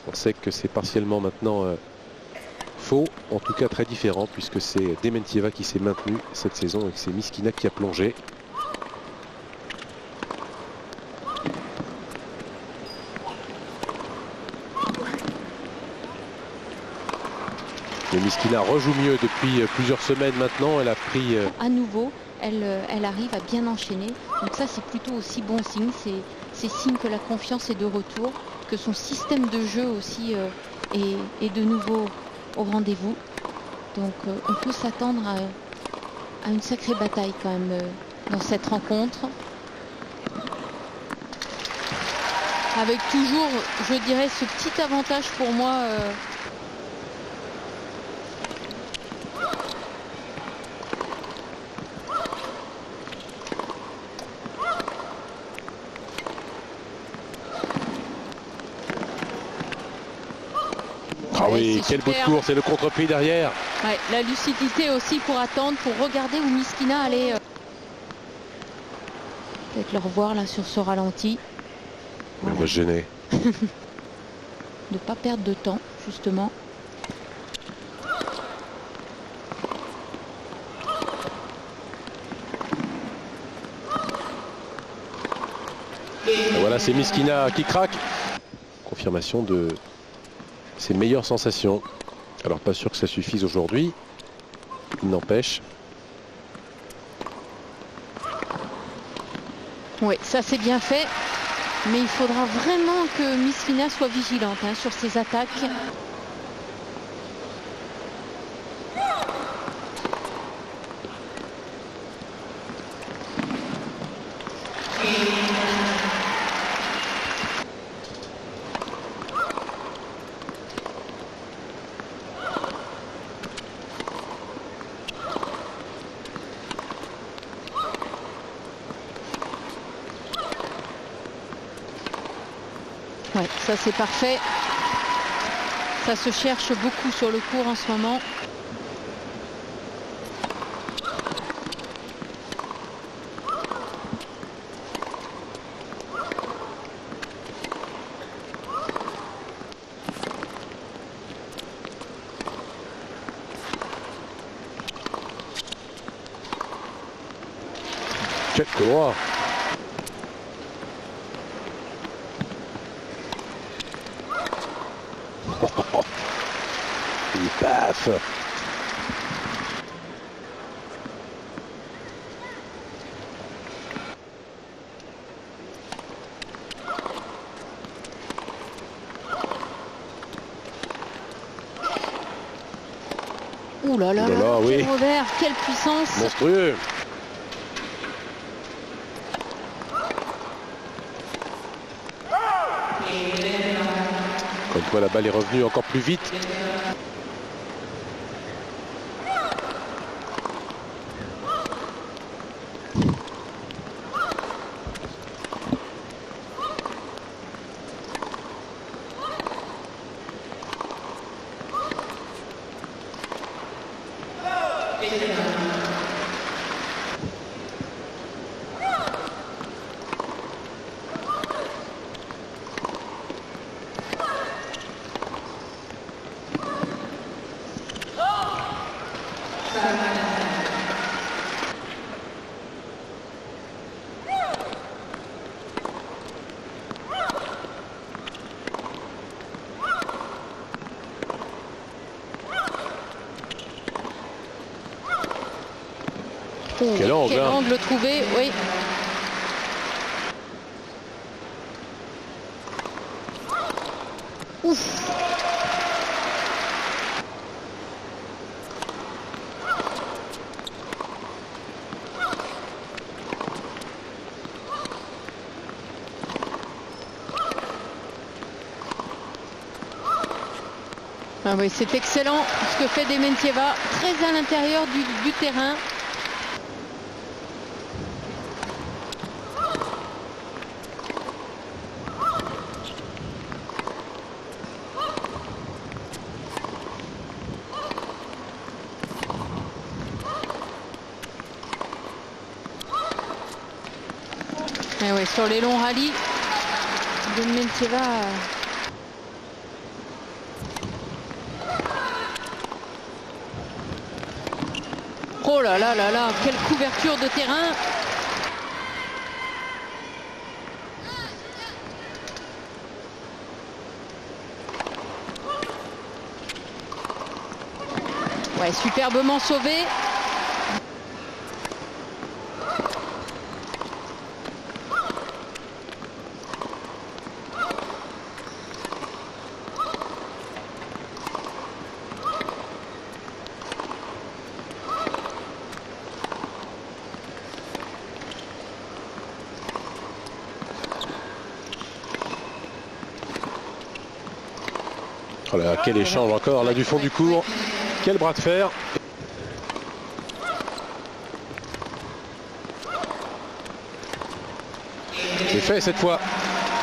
On sait que c'est partiellement maintenant faux, en tout cas très différent, puisque c'est Dementieva qui s'est maintenu cette saison et que c'est Myskina qui a plongé. Mais Myskina rejoue mieux depuis plusieurs semaines maintenant. Elle a pris... À nouveau, elle arrive à bien enchaîner. Donc ça, c'est plutôt aussi bon signe. C'est signe que la confiance est de retour, que son système de jeu aussi est de nouveau au rendez-vous. Donc on peut s'attendre à une sacrée bataille quand même dans cette rencontre. Avec toujours, je dirais, ce petit avantage pour moi. Ah oui, quel bout de course et le contre-pied derrière. Ouais, la lucidité aussi pour attendre, pour regarder où Myskina allait. Peut-être le revoir là sur ce ralenti. Elle va se gêner. Ne pas perdre de temps, justement. Et voilà, c'est Myskina qui craque. Confirmation de ses meilleures sensations. Alors pas sûr que ça suffise aujourd'hui. Il n'empêche. Oui, ça c'est bien fait. Mais il faudra vraiment que Myskina soit vigilante sur ses attaques. Ouais, ça c'est parfait. Ça se cherche beaucoup sur le court en ce moment. Quel droit. Et paf. Ouh là là, Ouh là là, quel oui. revers, quelle puissance. Monstrueux. Encore une fois, la balle est revenue encore plus vite. Quel angle, quel angle trouvé, oui. Ouf. Ah oui, c'est excellent ce que fait Dementieva, très à l'intérieur du terrain. Et oui, sur les longs rallyes, Dementieva Oh là là là là, quelle couverture de terrain. Ouais, superbement sauvé. Oh là, quel échange encore là du fond du court. Quel bras de fer. C'est fait cette fois.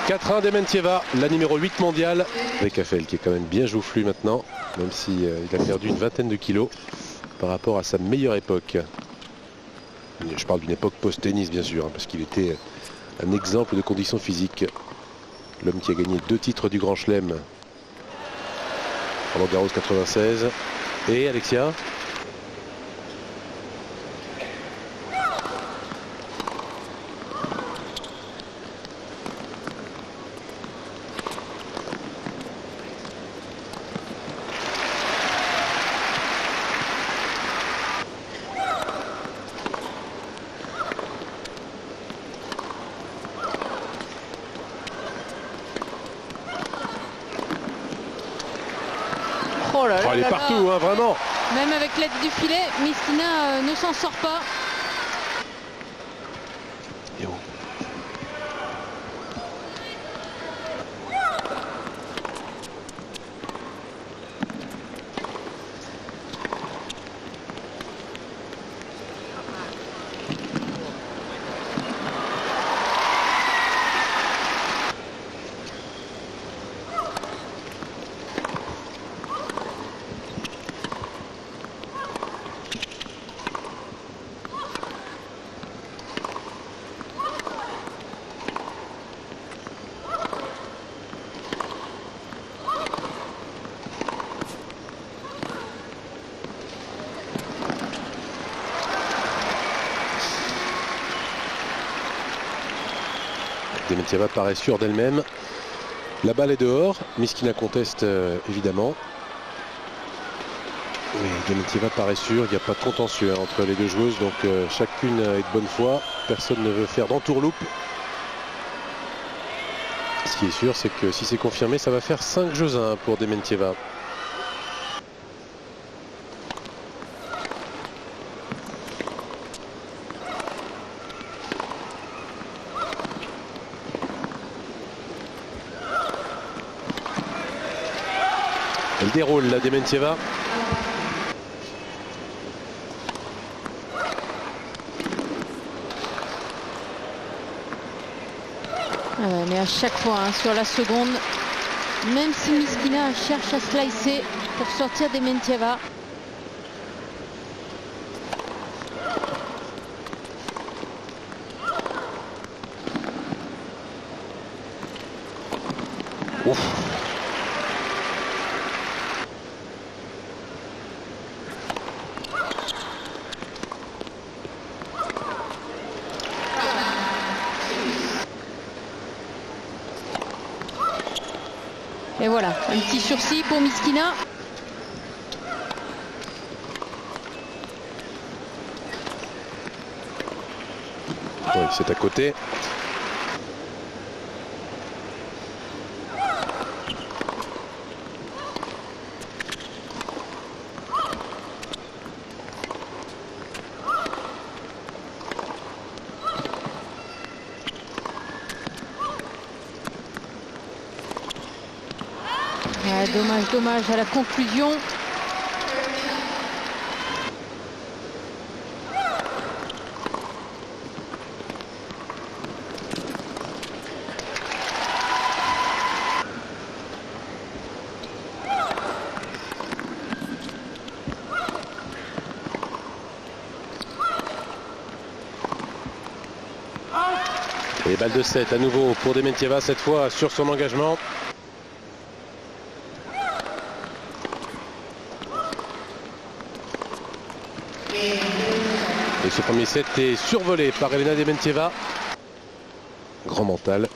4-1 Dementieva, la numéro 8 mondiale. Avec Affel qui est quand même bien joufflu maintenant, même si il a perdu une vingtaine de kilos par rapport à sa meilleure époque. Je parle d'une époque post-tennis bien sûr, hein, parce qu'il était un exemple de condition physique. L'homme qui a gagné 2 titres du Grand Chelem. Roland Garros 96. Et Alexia? Oh là là, elle est partout, hein, vraiment. Même avec l'aide du filet, Myskina ne s'en sort pas. Et oh. Dementieva paraît sûre d'elle-même. La balle est dehors. Myskina conteste évidemment. Et Dementieva paraît sûre. Il n'y a pas de contentieux entre les deux joueuses. Donc chacune est de bonne foi. Personne ne veut faire d'entourloupe. Ce qui est sûr, c'est que si c'est confirmé, ça va faire 5-1 pour Dementieva. Elle déroule la Dementieva. Mais à chaque fois, hein, sur la seconde, même si Myskina cherche à slicer pour sortir Dementieva. Ouf. Et voilà, un petit sursis pour Myskina. Oui, c'est à côté. Dommage, dommage à la conclusion. Et balle de 7 à nouveau pour Dementieva, cette fois sur son engagement. ce premier set est survolé par Elena Dementieva. Grand mental.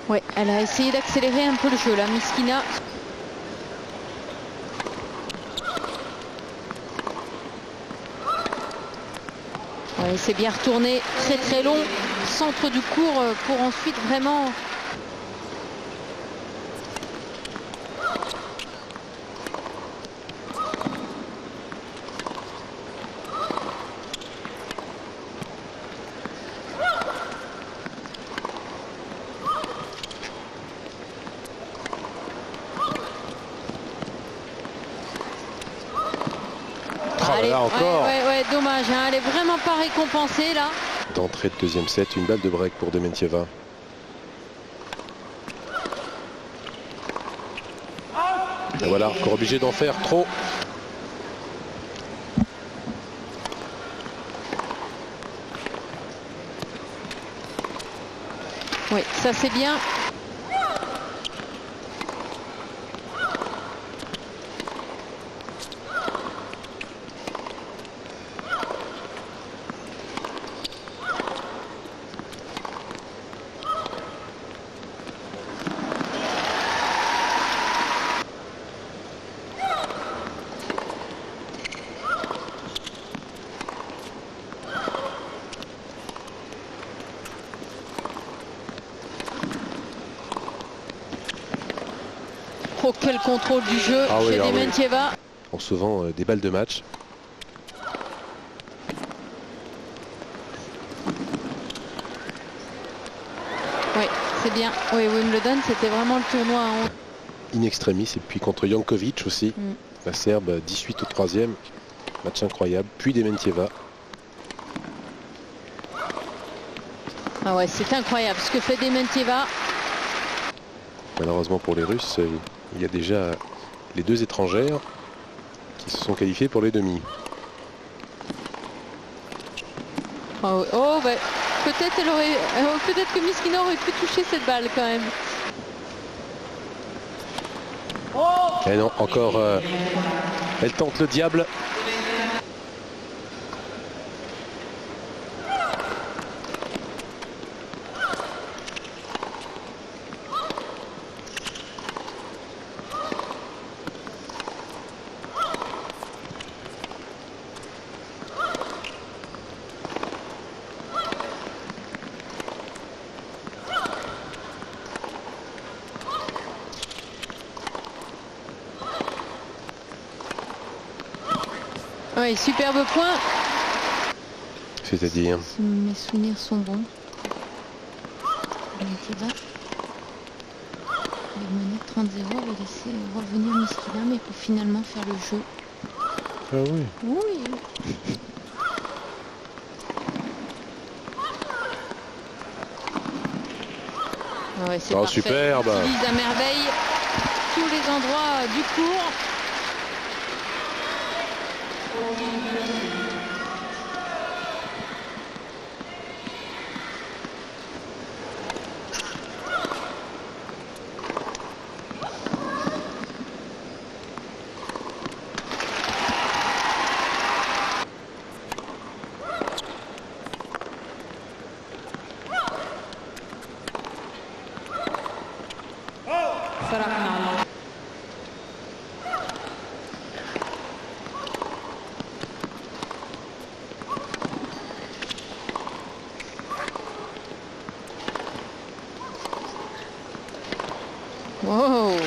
Ouais, elle a essayé d'accélérer un peu le jeu là, Myskina. Ouais, c'est bien retourné, très très long, centre du court pour ensuite vraiment... Allez, là encore. Ouais, dommage, hein, elle est vraiment pas récompensée là. D'entrée de deuxième set, une balle de break pour Dementieva. Et voilà, encore obligé d'en faire trop. Oui, ça c'est bien. Oh, quel contrôle du jeu chez Dementieva. En sauvant des balles de match. Oui, c'est bien. Oui, Wimbledon, c'était vraiment le tournoi In extremis, et puis contre Jankovic aussi. La Serbe, 18 au troisième. Match incroyable. Puis Dementieva. Ah ouais, c'est incroyable ce que fait Dementieva. Malheureusement pour les Russes, il y a déjà les deux étrangères qui se sont qualifiées pour les demi. Oh, bah, peut-être que Myskina aurait pu toucher cette balle quand même. Et non, encore, elle tente le diable. Oui, superbe point. C'est-à-dire si mes souvenirs sont bons. Dementieva. Il menait 30-0, il a laissé revenir Myskina, mais pour finalement faire le jeu. Ah oui. Oui. Ouais, c'est parfait. Superbe. Il utilise à merveille tous les endroits du court. Wow.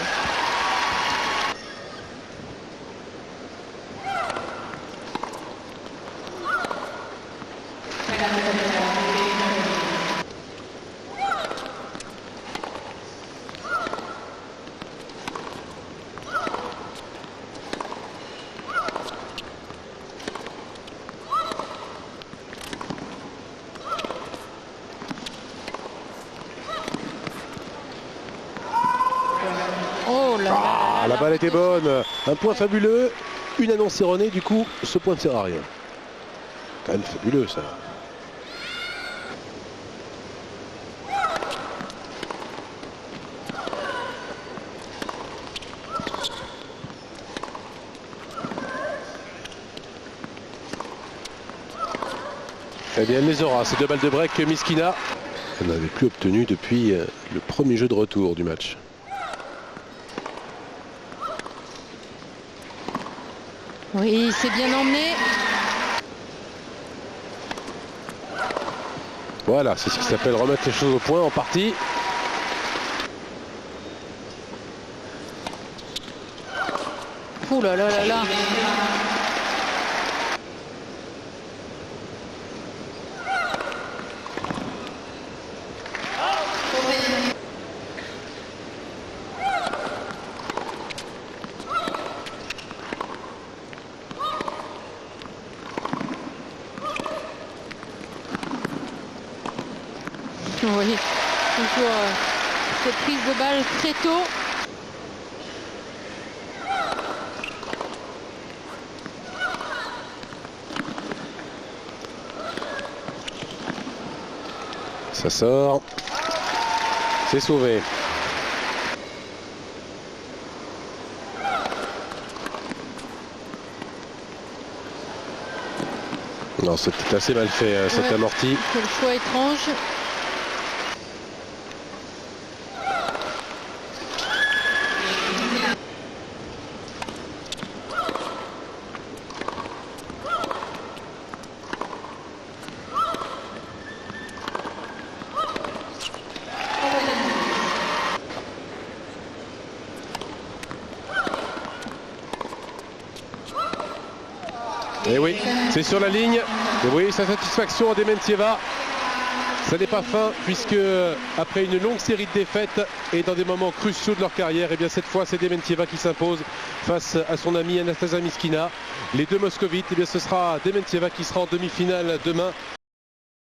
Oh là là, la balle était bonne. Un point fabuleux. Une annonce erronée, du coup, ce point ne sert à rien. Quand même fabuleux, ça. Eh bien, elle les aura, ces 2 balles de break que Myskina n'avait plus obtenu depuis le premier jeu de retour du match. Oui, c'est bien emmené. Voilà, c'est ce qui s'appelle remettre les choses au point en partie. Ouh là là là là. Oui, toujours cette prise de balle très tôt. Ça sort. C'est sauvé. Non, c'était assez mal fait, cet amorti. Quel choix étrange. Et oui, c'est sur la ligne. Et oui, sa satisfaction à Dementieva. Ça n'est pas fin puisque après une longue série de défaites et dans des moments cruciaux de leur carrière, et bien cette fois c'est Dementieva qui s'impose face à son ami Anastasia Myskina. Les deux moscovites, et bien ce sera Dementieva qui sera en demi-finale demain